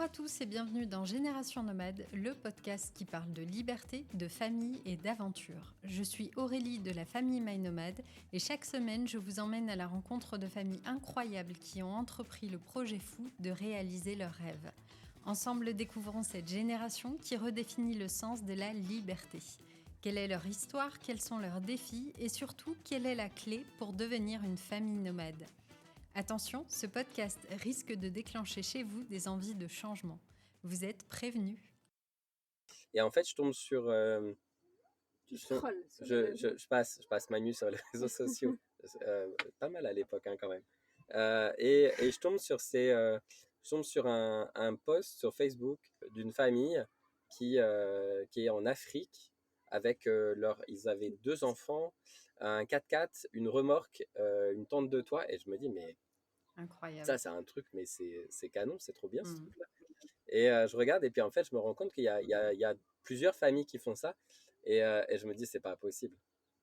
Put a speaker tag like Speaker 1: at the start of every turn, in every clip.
Speaker 1: à tous et bienvenue dans Génération Nomade, le podcast qui parle de liberté, de famille et d'aventure. Je suis Aurélie de la famille My Nomade et chaque semaine je vous emmène à la rencontre de familles incroyables qui ont entrepris le projet fou de réaliser leurs rêves. Ensemble, découvrons cette génération qui redéfinit le sens de la liberté. Quelle est leur histoire, quels sont leurs défis et surtout, quelle est la clé pour devenir une famille nomade ? Attention, ce podcast risque de déclencher chez vous des envies de changement. Vous êtes prévenus.
Speaker 2: Et en fait, je tombe sur.
Speaker 3: Tu scrolles sur les
Speaker 2: je,
Speaker 3: réseaux.
Speaker 2: je passe ma nuit sur les réseaux sociaux. Pas mal à l'époque, hein, quand même. Et je tombe sur je tombe sur un post sur Facebook d'une famille qui est en Afrique avec ils avaient 2 enfants, un 4x4, une remorque, une tente de toit. Et je me dis, mais
Speaker 1: Incroyable.
Speaker 2: ça, c'est un truc, mais c'est canon, c'est trop bien ce truc-là. Et je regarde, et puis en fait, je me rends compte qu'il y a plusieurs familles qui font ça. Et je me dis, c'est pas possible.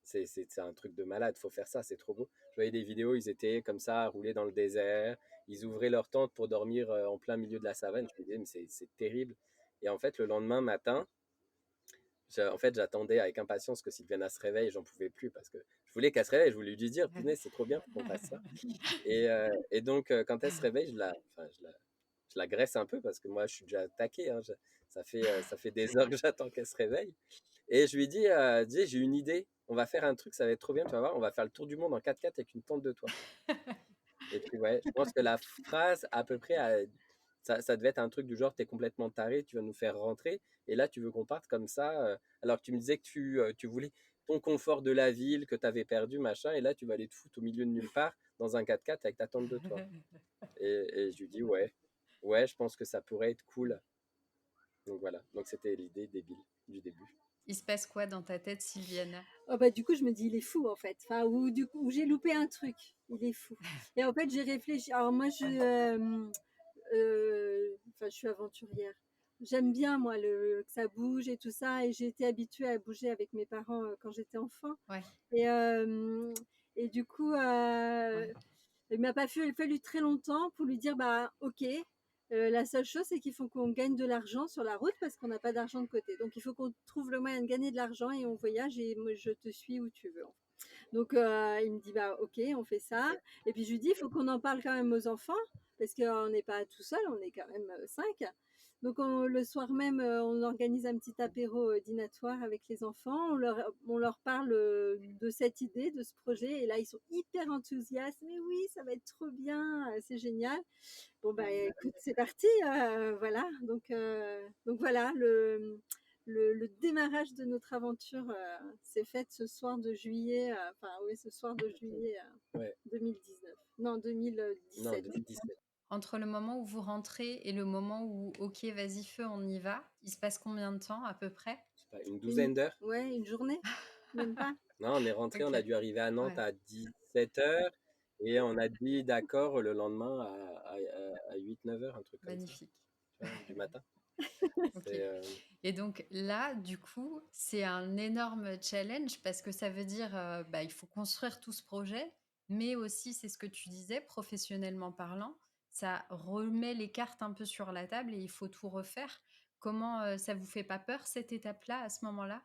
Speaker 2: C'est un truc de malade, faut faire ça, c'est trop beau. Je voyais des vidéos, ils étaient comme ça, à rouler dans le désert. Ils ouvraient leur tente pour dormir en plein milieu de la savane. Je me disais, mais c'est terrible. Et en fait, le lendemain matin, en fait, j'attendais avec impatience que Sylviana se réveille. J'en pouvais plus parce que je voulais qu'elle se réveille. Je voulais lui dire, punaise, c'est trop bien qu'on fasse ça. Et donc, quand elle se réveille, je la graisse un peu parce que moi, je suis déjà attaqué. Hein. Ça fait des heures que j'attends qu'elle se réveille. Et je lui dis, dis, j'ai une idée. On va faire un truc, ça va être trop bien. Tu vas voir, on va faire le tour du monde en 4x4 avec une tente de toit. Et puis, ouais, je pense que la phrase, à peu près, ça devait être un truc du genre, t'es complètement taré, tu vas nous faire rentrer. Et là, tu veux qu'on parte comme ça, alors que tu me disais que tu voulais ton confort de la ville, que tu avais perdu, machin. Et là, tu vas aller te foutre au milieu de nulle part dans un 4x4 avec ta tente de toit. Et je lui dis, ouais, je pense que ça pourrait être cool. Donc voilà, donc c'était l'idée débile du début.
Speaker 1: Il se passe quoi dans ta tête, Sylviana ?
Speaker 3: Oh bah, du coup, je me dis, il est fou, en fait. Enfin, ou du coup, j'ai loupé un truc. Il est fou. Et en fait, j'ai réfléchi. Alors, moi, je suis aventurière. J'aime bien, moi, que ça bouge et tout ça. Et j'ai été habituée à bouger avec mes parents quand j'étais enfant.
Speaker 1: Ouais.
Speaker 3: Et du coup, il m'a pas fallu très longtemps pour lui dire, bah, ok. La seule chose, c'est qu'il faut qu'on gagne de l'argent sur la route parce qu'on n'a pas d'argent de côté. Donc, il faut qu'on trouve le moyen de gagner de l'argent et on voyage et moi, je te suis où tu veux. Donc, il me dit, bah, ok, on fait ça. Et puis, je lui dis, il faut qu'on en parle quand même aux enfants parce qu'on n'est pas tout seul, on est quand même 5. Donc, le soir même, on organise un petit apéro dînatoire avec les enfants. On leur parle de cette idée, de ce projet. Et là, ils sont hyper enthousiastes. Mais oui, ça va être trop bien, c'est génial. Bon, bah, écoute, c'est parti. Voilà. Donc voilà, le démarrage de notre aventure s'est fait ce soir de juillet. Ce soir de juillet
Speaker 2: Ouais.
Speaker 3: 2019. Non, 2017.
Speaker 2: Non, 2017.
Speaker 1: Entre le moment où vous rentrez et le moment où, ok, vas-y, feu, on y va, il se passe combien de temps à peu près ?
Speaker 2: Je sais pas, une douzaine d'heures.
Speaker 3: Ouais, une journée, même pas.
Speaker 2: Non, on est rentré,
Speaker 1: Ok.
Speaker 2: on a dû arriver à Nantes
Speaker 1: Ouais.
Speaker 2: à 17h et on a dit d'accord le lendemain à 8-9h, un truc comme
Speaker 1: Magnifique.
Speaker 2: ça, tu vois, du matin.
Speaker 1: Ok. Et donc là, du coup, c'est un énorme challenge parce que ça veut dire il faut construire tout ce projet, mais aussi, c'est ce que tu disais, professionnellement parlant, ça remet les cartes un peu sur la table et il faut tout refaire. Comment ça vous fait pas peur cette étape-là à ce moment-là ?